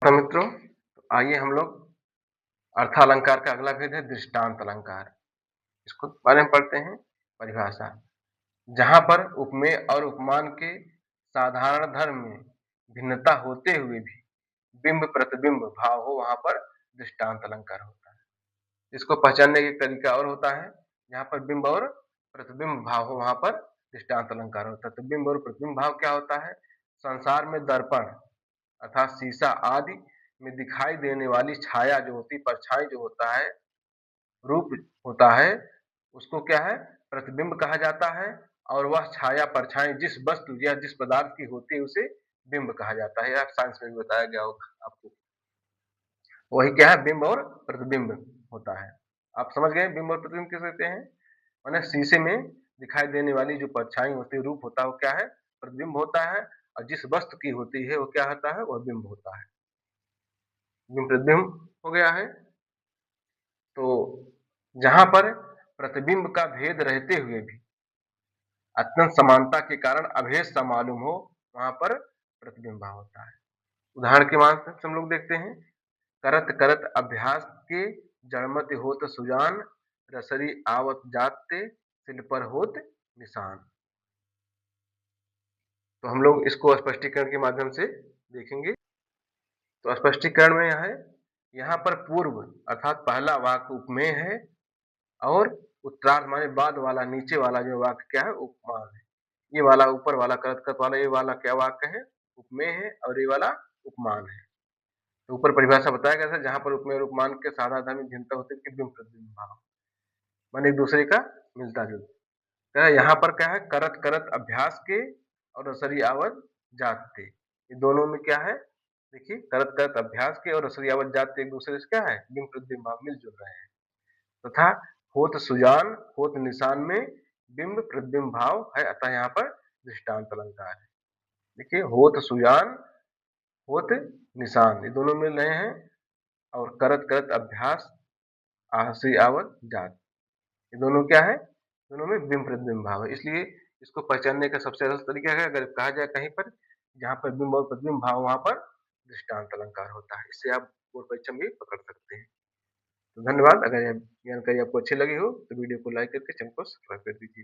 तो मित्रों, तो आइए हम लोग अर्थालंकार का अगला भेद है दृष्टांत अलंकार। इसको बारे में पढ़ते हैं। परिभाषा: जहाँ पर उपमेय और उपमान के साधारण धर्म में भिन्नता होते हुए भी बिंब प्रतिबिंब भाव हो, वहां पर दृष्टांत अलंकार होता है। इसको पहचानने का एक तरीका और होता है, जहाँ पर बिंब और प्रतिबिंब भाव हो, वहां पर दृष्टांत अलंकार होता है। तो बिंब और प्रतिबिंब भाव क्या होता है? संसार में दर्पण अर्थात शीशा आदि में दिखाई देने वाली छाया जो होती, परछाई जो होता है, रूप होता है, उसको क्या है? प्रतिबिंब कहा जाता है। और वह छाया परछाई जिस वस्तु या जिस पदार्थ की होती है उसे बिंब कहा जाता है। यह साइंस में भी बताया गया होगा आपको। वही क्या है? बिंब और प्रतिबिंब होता है। आप समझ गए बिंब और प्रतिबिंब किसे कहते हैं? माने शीशे में दिखाई देने वाली जो परछाई होती है, रूप होता है, वो क्या है? प्रतिबिंब होता है। और जिस वस्तु की होती है वो क्या होता है? वह बिंब होता है। बिंब प्रतिबिंब हो गया है। तो जहां पर प्रतिबिंब का भेद रहते हुए भी अत्यंत समानता के कारण अभेद सा मालूम हो, वहां पर प्रतिबिंब भाव होता है। उदाहरण के माध्यम से हम लोग देखते हैं। करत करत अभ्यास के जड़मति होत सुजान, रसरी आवत जाते सिल पर होत निशान। तो हम लोग इसको स्पष्टीकरण के माध्यम से देखेंगे। तो स्पष्टीकरण में यह है, यहाँ पर पूर्व अर्थात पहला वाक्य उपमेय है और उत्तरार्ध माने बाद वाला, नीचे वाला जो वाक्य क्या है? उपमान है। ये वाला ऊपर वाला करत करत वाला ये वाला क्या वाक्य है? उपमेय है। और ये वाला उपमान है। तो ऊपर परिभाषा बताया गया था, जहां पर उपमेय और उपमान के साधारण में भिन्नता होती है, बिंब प्रतिबिंब भाव माने एक दूसरे का मिलता जुलता। यहाँ पर क्या है? करत करत अभ्यास के और रसरी आवत जाते, ये दोनों में क्या है? देखिए, करत करत अभ्यास के और रसरी आवत जाते एक दूसरे से क्या है? बिंब प्रतिबिंब भाव मिलजुल रहे हैं। तथा होत सुजान होत निशान में बिंब प्रतिबिंब भाव है, अतः यहाँ पर दृष्टांत अलंकार है। देखिए, होत सुजान होत निशान ये दोनों मिल रहे हैं। और करत करत अभ्यास आहसी आवत जात, ये दोनों क्या है? दोनों में बिंब प्रतिबिंब भाव है। इसलिए इसको पहचानने का सबसे सरल तरीका है, अगर कहा जाए कहीं पर जहाँ पर बिंब और प्रतिबिंब भाव, वहां पर दृष्टांत अलंकार होता है। इससे आप बोर्ड परीक्षा में भी पकड़ सकते हैं। तो धन्यवाद। अगर यह जानकारी आपको अच्छी लगी हो तो वीडियो को लाइक करके चैनल को सब्सक्राइब कर दीजिए।